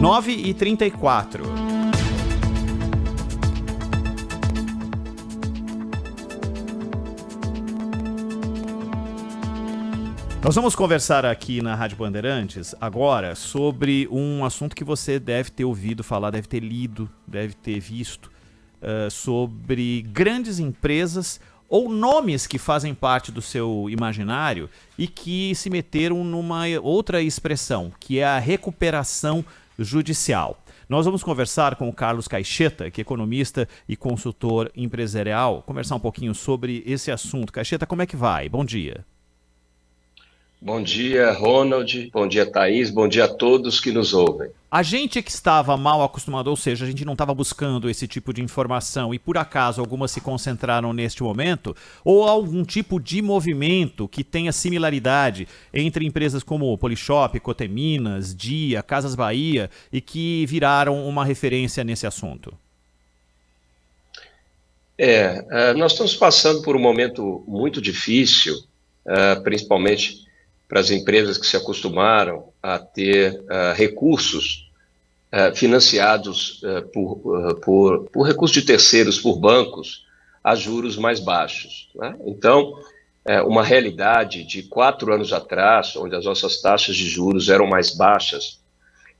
9h34. Nós vamos conversar aqui na Rádio Bandeirantes agora sobre um assunto que você deve ter ouvido falar, deve ter lido, deve ter visto, sobre grandes empresas ou nomes que fazem parte do seu imaginário e que se meteram numa outra expressão, que é a recuperação judicial. Nós vamos conversar com o Carlos Caixeta, que é economista e consultor empresarial, conversar um pouquinho sobre esse assunto. Caixeta, como é que vai? Bom dia. Bom dia, Ronald. Bom dia, Thaís. Bom dia a todos que nos ouvem. A gente que estava mal acostumado, ou seja, a gente não estava buscando esse tipo de informação e por acaso algumas se concentraram neste momento, ou algum tipo de movimento que tenha similaridade entre empresas como Polishop, Coteminas, Dia, Casas Bahia e que viraram uma referência nesse assunto? Nós estamos passando por um momento muito difícil, principalmente para as empresas que se acostumaram a ter recursos financiados por recursos de terceiros, por bancos, a juros mais baixos, né? Então, uma realidade de 4 anos atrás, onde as nossas taxas de juros eram mais baixas,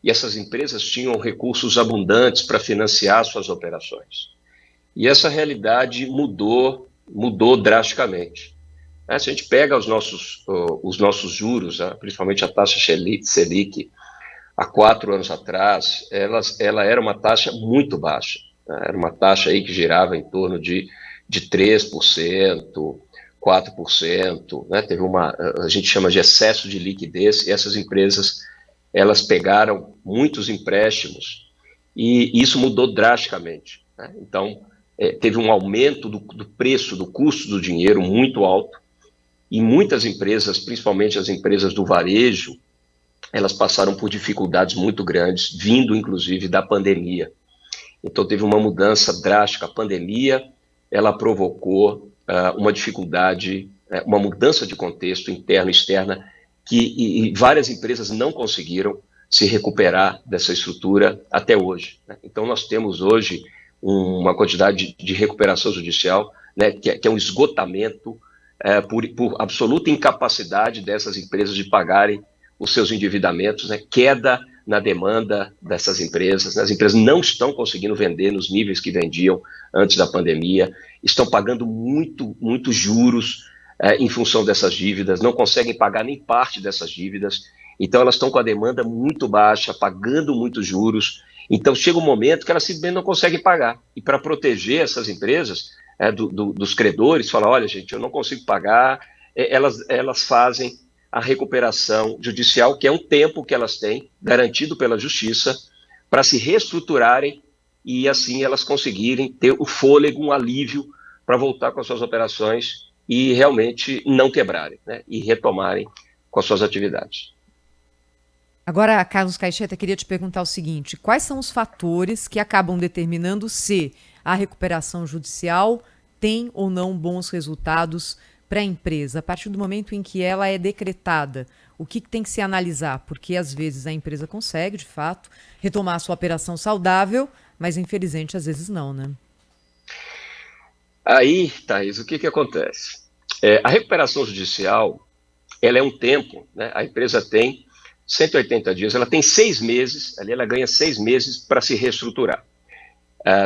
e essas empresas tinham recursos abundantes para financiar suas operações. E essa realidade mudou drasticamente. Se a gente pega os nossos juros, principalmente a taxa Selic, há 4 anos atrás, ela era uma taxa muito baixa, né? Era uma taxa aí que girava em torno de 3%, 4%, né? Teve a gente chama de excesso de liquidez, e essas empresas, elas pegaram muitos empréstimos, e isso mudou drasticamente, né? Então, teve um aumento do preço, do custo do dinheiro muito alto, e muitas empresas, principalmente as empresas do varejo, elas passaram por dificuldades muito grandes, vindo inclusive da pandemia. Então teve uma mudança drástica. A pandemia, ela provocou uma dificuldade, uma mudança de contexto interno e externa, e várias empresas não conseguiram se recuperar dessa estrutura até hoje, né? Então nós temos hoje uma quantidade de recuperação judicial, né, que é um esgotamento por absoluta incapacidade dessas empresas de pagarem os seus endividamentos, né, queda na demanda dessas empresas, né, as empresas não estão conseguindo vender nos níveis que vendiam antes da pandemia, estão pagando muito juros em função dessas dívidas, não conseguem pagar nem parte dessas dívidas, então elas estão com a demanda muito baixa, pagando muitos juros, então chega um momento que elas simplesmente não conseguem pagar, e para proteger essas empresas, dos credores, fala, olha gente, eu não consigo pagar, elas fazem a recuperação judicial, que é um tempo que elas têm, garantido pela justiça, para se reestruturarem e assim elas conseguirem ter o fôlego, um alívio para voltar com as suas operações e realmente não quebrarem, né, e retomarem com as suas atividades. Agora, Carlos Caixeta, queria te perguntar o seguinte, quais são os fatores que acabam determinando se a recuperação judicial tem ou não bons resultados para a empresa, a partir do momento em que ela é decretada? O que tem que se analisar? Porque, às vezes, a empresa consegue, de fato, retomar a sua operação saudável, mas, infelizmente, às vezes não, né? Aí, Thaís, o que acontece? A recuperação judicial, ela é um tempo, né? A empresa tem 180 dias, ela tem 6 meses, ali ela ganha 6 meses para se reestruturar.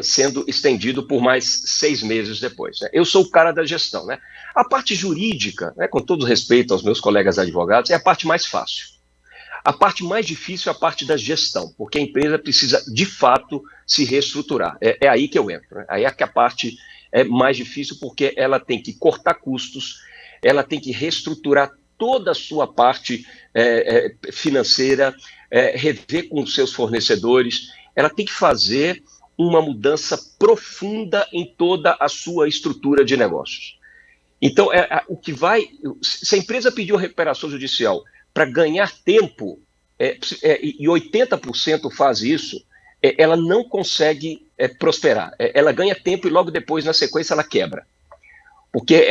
Sendo estendido por mais 6 meses depois, né? Eu sou o cara da gestão, né? A parte jurídica, né, com todo respeito aos meus colegas advogados, é a parte mais fácil. A parte mais difícil é a parte da gestão, porque a empresa precisa, de fato, se reestruturar. É aí que eu entro, né? Aí é que a parte é mais difícil, porque ela tem que cortar custos, ela tem que reestruturar toda a sua parte financeira, rever com os seus fornecedores, ela tem que fazer uma mudança profunda em toda a sua estrutura de negócios. Então, se a empresa pediu recuperação judicial para ganhar tempo, e 80% faz isso, ela não consegue prosperar. Ela ganha tempo e logo depois, na sequência, ela quebra. Porque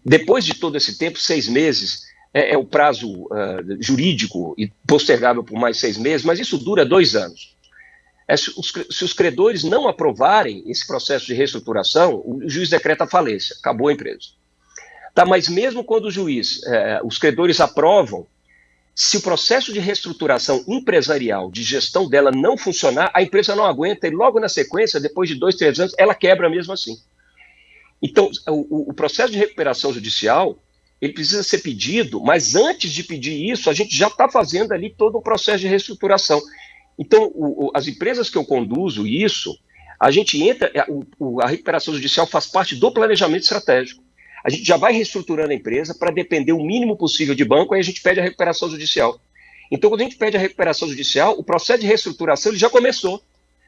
depois de todo esse tempo, 6 meses, o prazo jurídico e postergável por mais 6 meses, mas isso dura 2 anos. Se os credores não aprovarem esse processo de reestruturação, o juiz decreta a falência, acabou a empresa. Tá, mas mesmo quando os credores aprovam, se o processo de reestruturação empresarial, de gestão dela não funcionar, a empresa não aguenta e logo na sequência, depois de 2, 3 anos, ela quebra mesmo assim. Então, o processo de recuperação judicial, ele precisa ser pedido, mas antes de pedir isso, a gente já está fazendo ali todo o processo de reestruturação. Então, as empresas que eu conduzo isso, a gente entra, a recuperação judicial faz parte do planejamento estratégico. A gente já vai reestruturando a empresa para depender o mínimo possível de banco, aí a gente pede a recuperação judicial. Então, quando a gente pede a recuperação judicial, o processo de reestruturação ele já começou.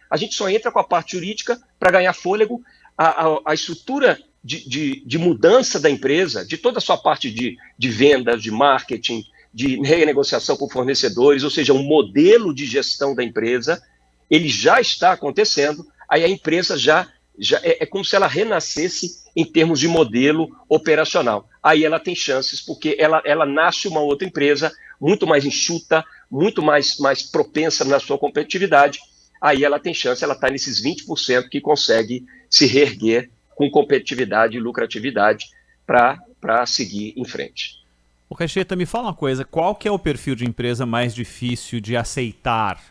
A gente só entra com a parte jurídica para ganhar fôlego, a estrutura de mudança da empresa, de toda a sua parte de vendas, de marketing, de renegociação com fornecedores, ou seja, um modelo de gestão da empresa, ele já está acontecendo, aí a empresa já é como se ela renascesse em termos de modelo operacional. Aí ela tem chances, porque ela nasce uma outra empresa muito mais enxuta, muito mais propensa na sua competitividade, aí ela tem chance, ela está nesses 20% que consegue se reerguer com competitividade e lucratividade para seguir em frente. Ô Caixeta, me fala uma coisa, qual que é o perfil de empresa mais difícil de aceitar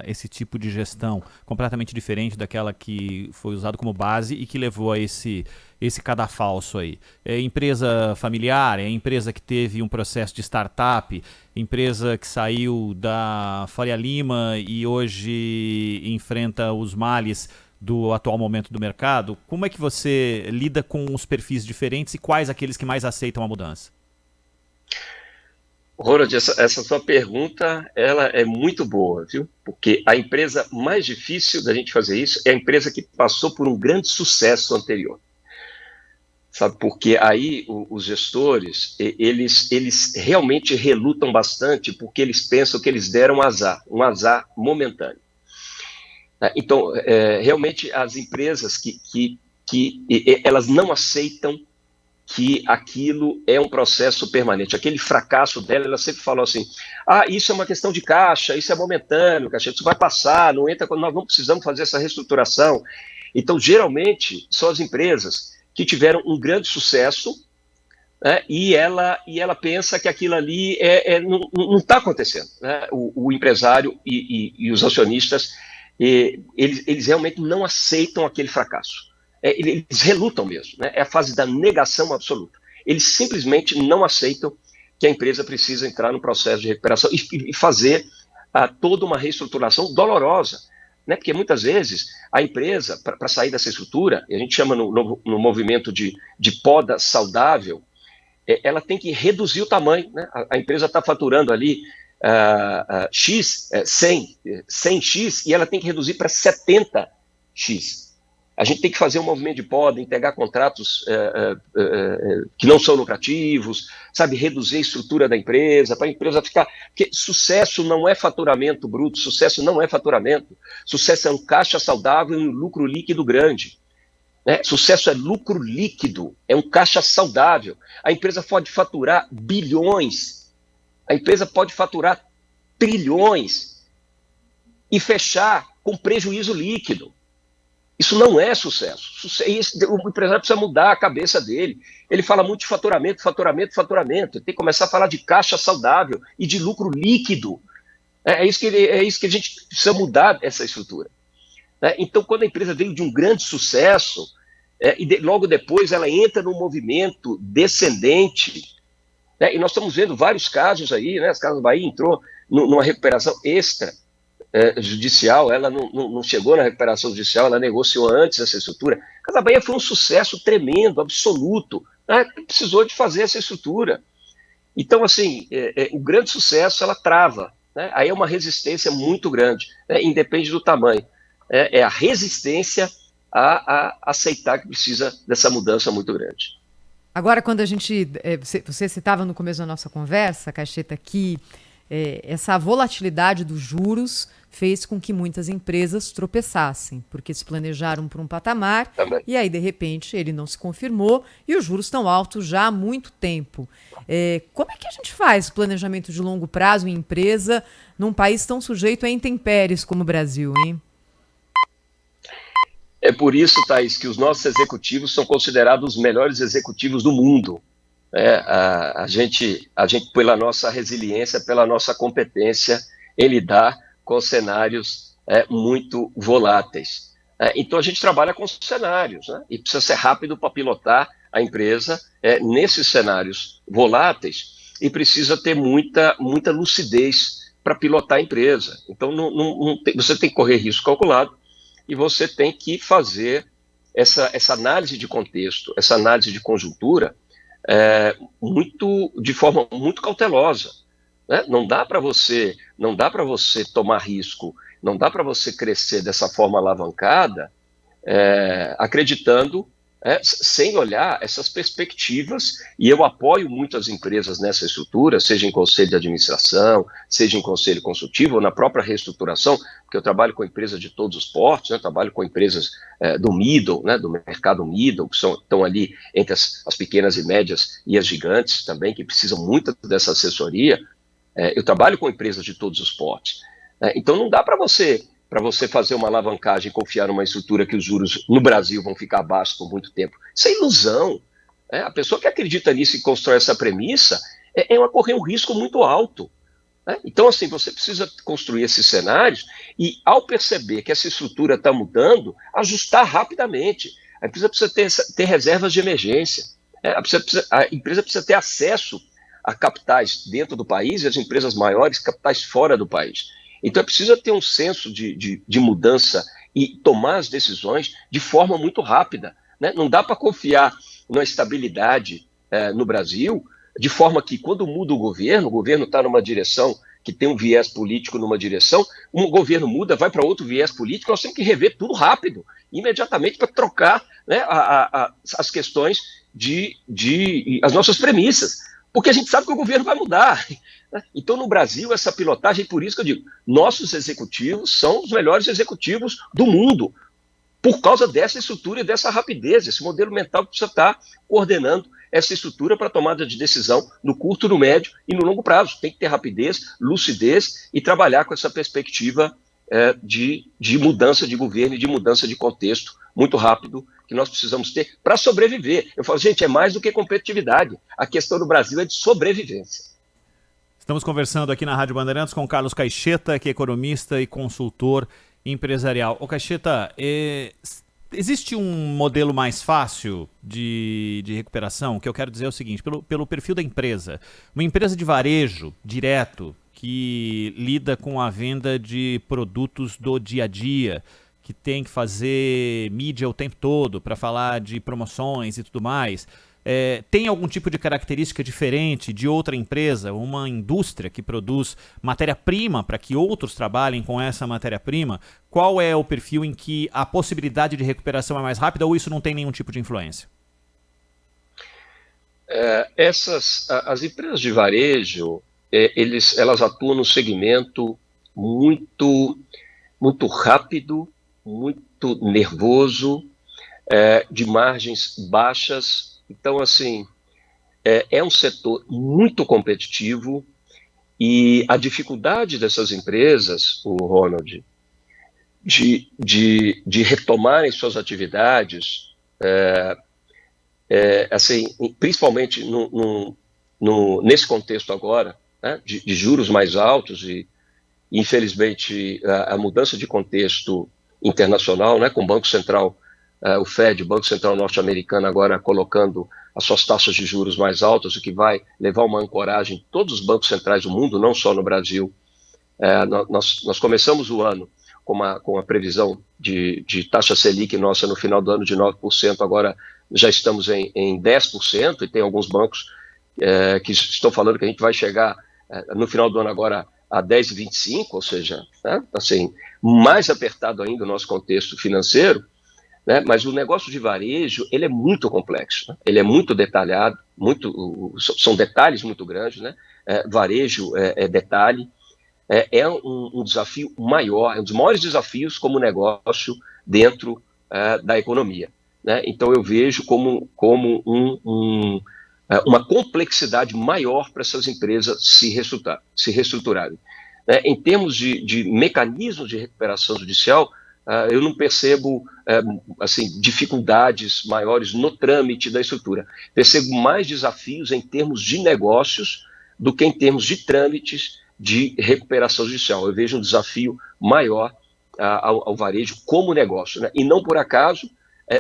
esse tipo de gestão completamente diferente daquela que foi usado como base e que levou a esse cadafalso aí? É empresa familiar? É empresa que teve um processo de startup? Empresa que saiu da Faria Lima e hoje enfrenta os males do atual momento do mercado? Como é que você lida com os perfis diferentes e quais aqueles que mais aceitam a mudança? Ronald, essa sua pergunta, ela é muito boa, viu? Porque a empresa mais difícil da gente fazer isso é a empresa que passou por um grande sucesso anterior. Sabe, porque aí os gestores, eles realmente relutam bastante porque eles pensam que eles deram um azar momentâneo. Então, realmente as empresas que elas não aceitam que aquilo é um processo permanente. Aquele fracasso dela, ela sempre falou assim, isso é uma questão de caixa, isso é momentâneo, caixa, isso vai passar, não entra quando nós não precisamos fazer essa reestruturação. Então, geralmente, são as empresas que tiveram um grande sucesso, né, e ela pensa que aquilo ali não está acontecendo. Né? O empresário e os acionistas, eles realmente não aceitam aquele fracasso. Eles relutam mesmo, né? É a fase da negação absoluta. Eles simplesmente não aceitam que a empresa precisa entrar no processo de recuperação e fazer toda uma reestruturação dolorosa, né? Porque muitas vezes a empresa, para sair dessa estrutura, a gente chama no movimento de poda saudável, ela tem que reduzir o tamanho, né? A empresa está faturando ali X, 100X, e ela tem que reduzir para 70X. A gente tem que fazer um movimento de poda, entregar contratos que não são lucrativos, sabe, reduzir a estrutura da empresa, para a empresa ficar... Porque sucesso não é faturamento bruto, sucesso não é faturamento. Sucesso é um caixa saudável e um lucro líquido grande. Né? Sucesso é lucro líquido, é um caixa saudável. A empresa pode faturar bilhões, a empresa pode faturar trilhões e fechar com prejuízo líquido. Isso não é sucesso. O empresário precisa mudar a cabeça dele. Ele fala muito de faturamento. Ele tem que começar a falar de caixa saudável e de lucro líquido. É isso que a gente precisa mudar essa estrutura. Então, quando a empresa veio de um grande sucesso, logo depois ela entra num movimento descendente, e nós estamos vendo vários casos aí, né? As Casas Bahia entrou numa recuperação extra judicial, ela não chegou na recuperação judicial, ela negociou antes essa estrutura. A Casa Bahia foi um sucesso tremendo, absoluto, né? Precisou de fazer essa estrutura. Então, assim, o grande sucesso, ela trava, né? Aí é uma resistência muito grande, né? Independe do tamanho. É a resistência a aceitar que precisa dessa mudança muito grande. Agora, quando a gente... Você citava no começo da nossa conversa, Caixeta, que essa volatilidade dos juros fez com que muitas empresas tropeçassem, porque se planejaram para um patamar Também. e aí, de repente, ele não se confirmou e os juros estão altos já há muito tempo. Como é que a gente faz planejamento de longo prazo em empresa num país tão sujeito a intempéries como o Brasil, hein? É por isso, Thaís, que os nossos executivos são considerados os melhores executivos do mundo. A gente, pela nossa resiliência, pela nossa competência em lidar com cenários muito voláteis. Então, a gente trabalha com cenários, né? E precisa ser rápido para pilotar a empresa nesses cenários voláteis e precisa ter muita lucidez para pilotar a empresa. Então, você tem que correr risco calculado e você tem que fazer essa análise de contexto, essa análise de conjuntura de forma muito cautelosa. Né? Não dá para você tomar risco, não dá para você crescer dessa forma alavancada, acreditando, sem olhar essas perspectivas, e eu apoio muitas empresas nessa estrutura, seja em conselho de administração, seja em conselho consultivo, ou na própria reestruturação, porque eu trabalho com empresas de todos os portes, né? Trabalho com empresas do middle, né? Do mercado middle, que estão ali entre as pequenas e médias e as gigantes também, que precisam muito dessa assessoria. Eu trabalho com empresas de todos os portes. Então não dá para você fazer uma alavancagem e confiar numa estrutura que os juros no Brasil vão ficar baixos por muito tempo. Isso é ilusão. A pessoa que acredita nisso e constrói essa premissa correr um risco muito alto. Então, assim, você precisa construir esses cenários e, ao perceber que essa estrutura está mudando, ajustar rapidamente. A empresa precisa ter reservas de emergência. A empresa precisa ter acesso a capitais dentro do país e as empresas maiores, capitais fora do país. Então, é preciso ter um senso de mudança e tomar as decisões de forma muito rápida. Né? Não dá para confiar na estabilidade no Brasil, de forma que, quando muda o governo está numa direção que tem um viés político numa direção, um governo muda, vai para outro viés político, nós temos que rever tudo rápido, imediatamente, para trocar, né, as questões as nossas premissas, porque a gente sabe que o governo vai mudar. Então, no Brasil, essa pilotagem, por isso que eu digo, nossos executivos são os melhores executivos do mundo, por causa dessa estrutura e dessa rapidez, esse modelo mental que precisa estar coordenando essa estrutura para tomada de decisão no curto, no médio e no longo prazo. Tem que ter rapidez, lucidez e trabalhar com essa perspectiva de mudança de governo e de mudança de contexto muito rápido que nós precisamos ter para sobreviver. Eu falo, gente, é mais do que competitividade. A questão do Brasil é de sobrevivência. Estamos conversando aqui na Rádio Bandeirantes com Carlos Caixeta, que é economista e consultor empresarial. Ô Caixeta, existe um modelo mais fácil de recuperação? O que eu quero dizer é o seguinte, pelo perfil da empresa. Uma empresa de varejo direto, que lida com a venda de produtos do dia a dia, que tem que fazer mídia o tempo todo para falar de promoções e tudo mais, tem algum tipo de característica diferente de outra empresa, uma indústria que produz matéria-prima para que outros trabalhem com essa matéria-prima? Qual é o perfil em que a possibilidade de recuperação é mais rápida ou isso não tem nenhum tipo de influência? As empresas de varejo, elas atuam num segmento muito, muito rápido, muito nervoso, de margens baixas. Então, assim, é um setor muito competitivo e a dificuldade dessas empresas, o Ronald, de retomarem suas atividades, assim, principalmente nesse contexto agora, né, de juros mais altos e, infelizmente, a mudança de contexto internacional, né, com o Banco Central, o Fed, o Banco Central norte-americano, agora colocando as suas taxas de juros mais altas, o que vai levar uma ancoragem em todos os bancos centrais do mundo, não só no Brasil. Nós começamos o ano com a previsão de taxa Selic nossa no final do ano de 9%, agora já estamos em 10%, e tem alguns bancos que estão falando que a gente vai chegar no final do ano agora a 10,25%, ou seja, né, assim, mais apertado ainda o nosso contexto financeiro, né, mas o negócio de varejo, ele é muito complexo, né, ele é muito detalhado, são detalhes muito grandes, né, varejo, detalhe, é um desafio maior, é um dos maiores desafios como negócio dentro da economia, né? Então eu vejo como uma complexidade maior para essas empresas se reestruturarem. Né? Em termos de mecanismos de recuperação judicial, eu não percebo assim, dificuldades maiores no trâmite da estrutura. Percebo mais desafios em termos de negócios do que em termos de trâmites de recuperação judicial. Eu vejo um desafio maior ao varejo como negócio, né? E não por acaso,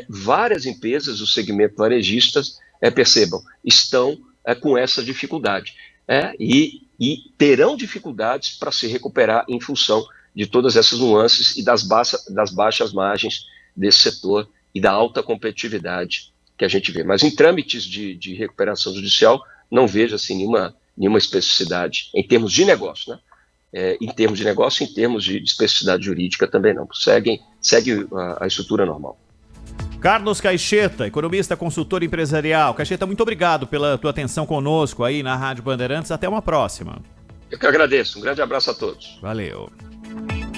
várias empresas do segmento varejistas, percebam, estão com essa dificuldade, e terão dificuldades para se recuperar em função de todas essas nuances e das baixas margens desse setor e da alta competitividade que a gente vê. Mas em trâmites de recuperação judicial, não vejo assim, nenhuma especificidade em termos de negócio, né? Em termos de negócio, em termos de especificidade jurídica também não. Segue a estrutura normal. Carlos Caixeta, economista, consultor empresarial. Caixeta, muito obrigado pela tua atenção conosco aí na Rádio Bandeirantes. Até uma próxima. Eu que agradeço. Um grande abraço a todos. Valeu.